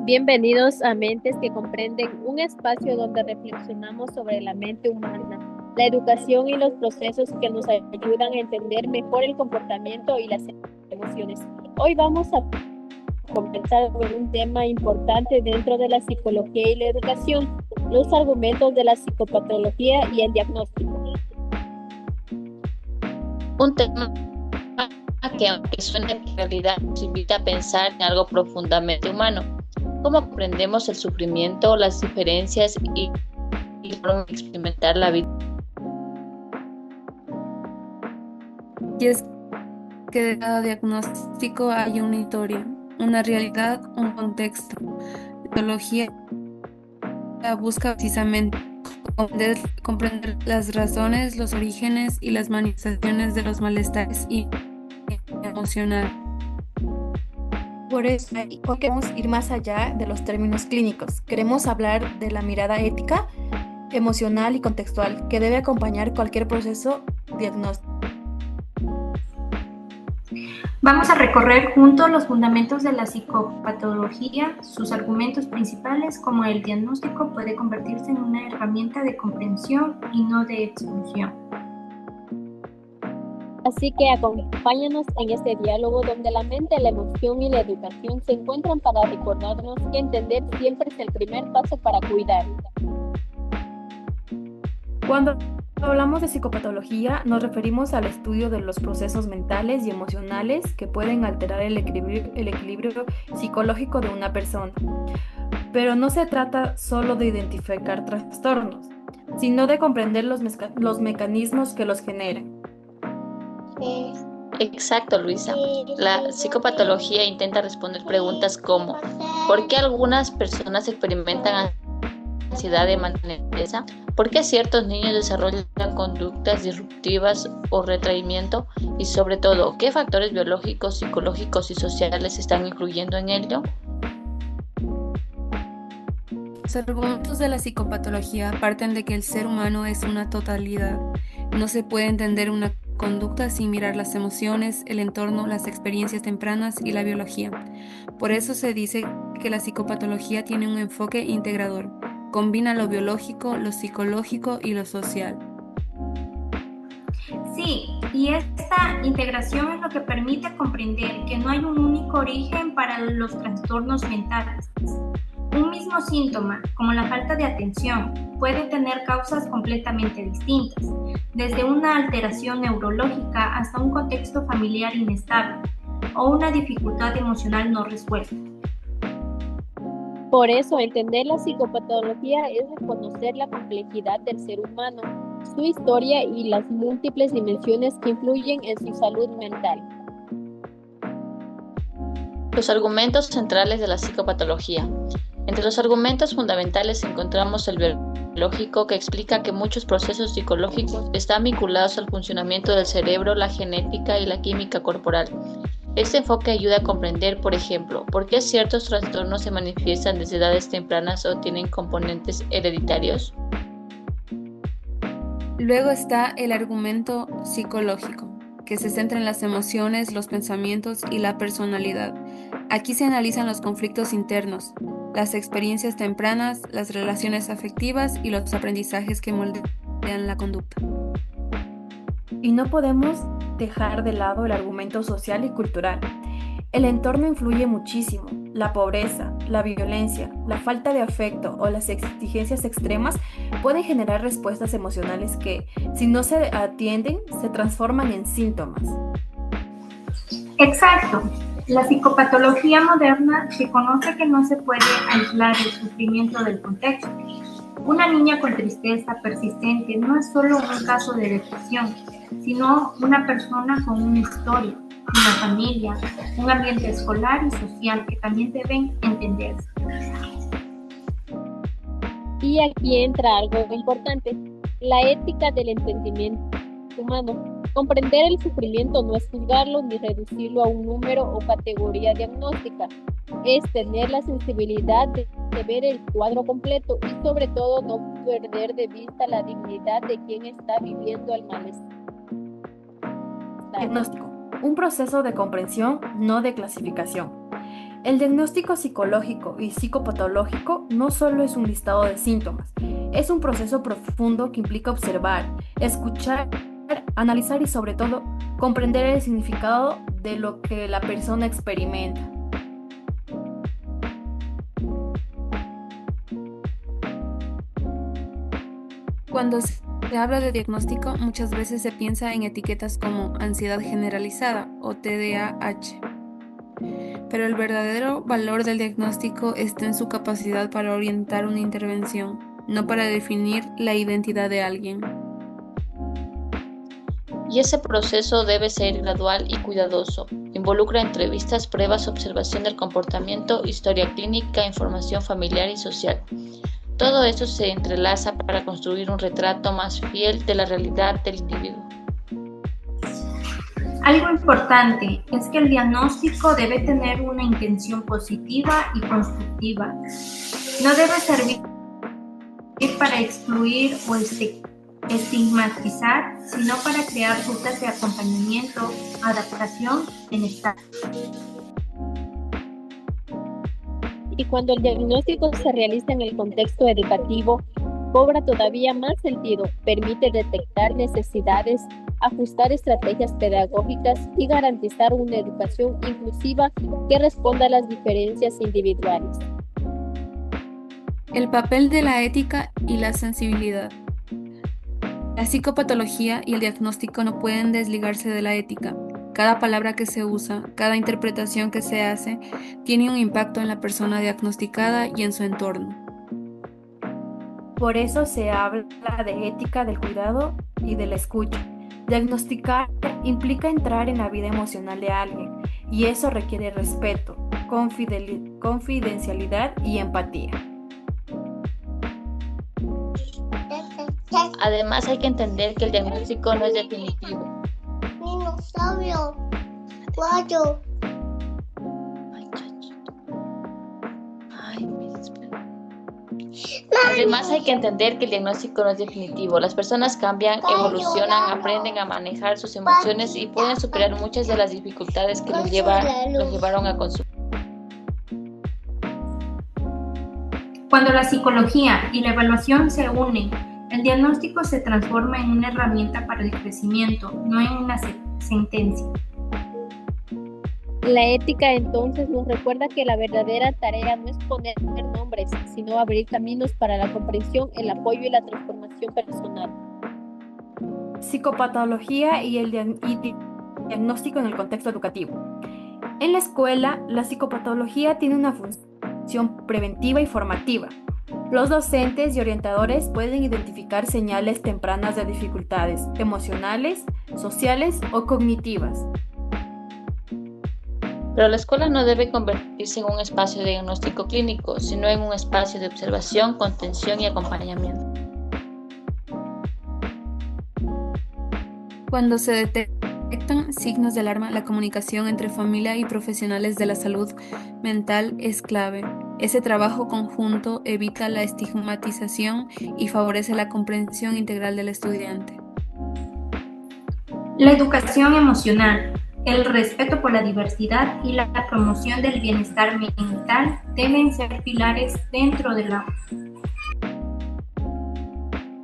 Bienvenidos a Mentes que Comprenden, un espacio donde reflexionamos sobre la mente humana, la educación y los procesos que nos ayudan a entender mejor el comportamiento y las emociones. Hoy vamos a conversar sobre un tema importante dentro de la psicología y la educación, los argumentos de la psicopatología y el diagnóstico. Un tema que, aunque suene en realidad, nos invita a pensar en algo profundamente humano. ¿Cómo comprendemos el sufrimiento, las diferencias y la forma de experimentar la vida? Y es que de cada diagnóstico hay una historia, una realidad, un contexto. La psicología busca precisamente comprender las razones, los orígenes y las manifestaciones de los malestares y emocionales. Por eso, hoy queremos ir más allá de los términos clínicos. Queremos hablar de la mirada ética, emocional y contextual que debe acompañar cualquier proceso diagnóstico. Vamos a recorrer juntos los fundamentos de la psicopatología, sus argumentos principales, cómo el diagnóstico puede convertirse en una herramienta de comprensión y no de exclusión. Así que acompáñanos en este diálogo donde la mente, la emoción y la educación se encuentran para recordarnos que entender siempre es el primer paso para cuidar. Cuando hablamos de psicopatología, nos referimos al estudio de los procesos mentales y emocionales que pueden alterar el equilibrio psicológico de una persona. Pero no se trata solo de identificar trastornos, sino de comprender los mecanismos que los generan. Exacto, Luisa. La psicopatología intenta responder preguntas como ¿por qué algunas personas experimentan ansiedad de mantenerse? ¿Por qué ciertos niños desarrollan conductas disruptivas o retraimiento? Y sobre todo, ¿qué factores biológicos, psicológicos y sociales están influyendo en ello? Los argumentos de la psicopatología parten de que el ser humano es una totalidad. No se puede entender una conducta sin mirar las emociones, el entorno, las experiencias tempranas y la biología. Por eso se dice que la psicopatología tiene un enfoque integrador. Combina lo biológico, lo psicológico y lo social. Sí, y esta integración es lo que permite comprender que no hay un único origen para los trastornos mentales. Un mismo síntoma, como la falta de atención, puede tener causas completamente distintas, desde una alteración neurológica hasta un contexto familiar inestable o una dificultad emocional no resuelta. Por eso, entender la psicopatología es reconocer la complejidad del ser humano, su historia y las múltiples dimensiones que influyen en su salud mental. Los argumentos centrales de la psicopatología. Entre los argumentos fundamentales encontramos el biológico, que explica que muchos procesos psicológicos están vinculados al funcionamiento del cerebro, la genética y la química corporal. Este enfoque ayuda a comprender, por ejemplo, por qué ciertos trastornos se manifiestan desde edades tempranas o tienen componentes hereditarios. Luego está el argumento psicológico, que se centra en las emociones, los pensamientos y la personalidad. Aquí se analizan los conflictos internos, las experiencias tempranas, las relaciones afectivas y los aprendizajes que moldean la conducta. Y no podemos dejar de lado el argumento social y cultural. El entorno influye muchísimo. La pobreza, la violencia, la falta de afecto o las exigencias extremas pueden generar respuestas emocionales que, si no se atienden, se transforman en síntomas. Exacto. La psicopatología moderna reconoce que no se puede aislar el sufrimiento del contexto. Una niña con tristeza persistente no es solo un caso de depresión, sino una persona con una historia, una familia, un ambiente escolar y social que también deben entenderse. Y aquí entra algo importante, la ética del entendimiento humano. Comprender el sufrimiento no es juzgarlo ni reducirlo a un número o categoría diagnóstica, es tener la sensibilidad de ver el cuadro completo y sobre todo no perder de vista la dignidad de quien está viviendo el malestar. Diagnóstico. Un proceso de comprensión, no de clasificación. El diagnóstico psicológico y psicopatológico no solo es un listado de síntomas, es un proceso profundo que implica observar, escuchar, analizar y sobre todo comprender el significado de lo que la persona experimenta. Cuando se habla de diagnóstico, muchas veces se piensa en etiquetas como ansiedad generalizada o TDAH. Pero el verdadero valor del diagnóstico está en su capacidad para orientar una intervención, no para definir la identidad de alguien. Y ese proceso debe ser gradual y cuidadoso. Involucra entrevistas, pruebas, observación del comportamiento, historia clínica, información familiar y social. Todo esto se entrelaza para construir un retrato más fiel de la realidad del individuo. Algo importante es que el diagnóstico debe tener una intención positiva y constructiva. No debe servir para excluir o estigmatizar, sino para crear rutas de acompañamiento, adaptación, bienestar. Y cuando el diagnóstico se realiza en el contexto educativo, cobra todavía más sentido, permite detectar necesidades, ajustar estrategias pedagógicas y garantizar una educación inclusiva que responda a las diferencias individuales. El papel de la ética y la sensibilidad. La psicopatología y el diagnóstico no pueden desligarse de la ética. Cada palabra que se usa, cada interpretación que se hace, tiene un impacto en la persona diagnosticada y en su entorno. Por eso se habla de ética del cuidado y de la escucha. Diagnosticar implica entrar en la vida emocional de alguien, y eso requiere respeto, confidencialidad y empatía. Además, hay que entender que el diagnóstico no es definitivo. Dinosaurio. Guayo. Además, hay que entender que el diagnóstico no es definitivo. Las personas cambian, evolucionan, aprenden a manejar sus emociones y pueden superar muchas de las dificultades que los llevaron a consumir. Cuando la psicología y la evaluación se unen, el diagnóstico se transforma en una herramienta para el crecimiento, no en una sentencia. La ética entonces nos recuerda que la verdadera tarea no es poner nombres, sino abrir caminos para la comprensión, el apoyo y la transformación personal. Psicopatología y el diagnóstico en el contexto educativo. En la escuela, la psicopatología tiene una función preventiva y formativa. Los docentes y orientadores pueden identificar señales tempranas de dificultades emocionales, sociales o cognitivas. Pero la escuela no debe convertirse en un espacio de diagnóstico clínico, sino en un espacio de observación, contención y acompañamiento. Cuando se detectan signos de alarma, la comunicación entre familia y profesionales de la salud mental es clave. Ese trabajo conjunto evita la estigmatización y favorece la comprensión integral del estudiante. La educación emocional, el respeto por la diversidad y la promoción del bienestar mental deben ser pilares dentro de la...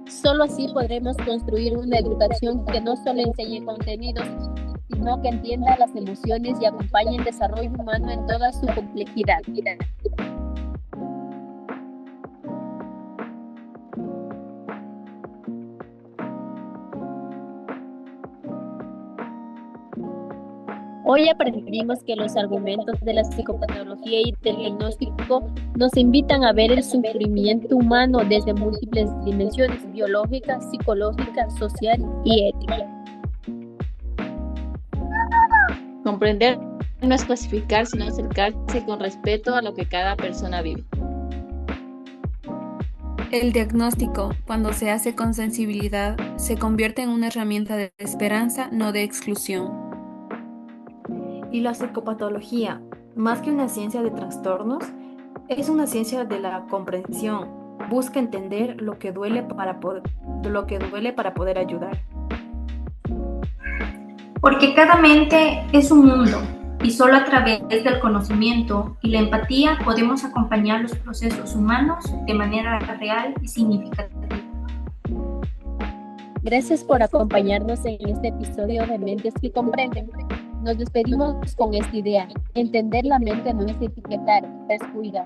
Solo así podremos construir una educación que no solo enseñe contenidos, sino que entienda las emociones y acompañe el desarrollo humano en toda su complejidad. Hoy aprendimos que los argumentos de la psicopatología y del diagnóstico nos invitan a ver el sufrimiento humano desde múltiples dimensiones: biológica, psicológica, social y ética. Comprender no es clasificar, sino acercarse con respeto a lo que cada persona vive. El diagnóstico, cuando se hace con sensibilidad, se convierte en una herramienta de esperanza, no de exclusión. Y la psicopatología, más que una ciencia de trastornos, es una ciencia de la comprensión. Busca entender lo que duele para poder ayudar. Porque cada mente es un mundo y solo a través del conocimiento y la empatía podemos acompañar los procesos humanos de manera real y significativa. Gracias por acompañarnos en este episodio de Mentes que Comprenden. Nos despedimos con esta idea: entender la mente no es etiquetar, es cuidar.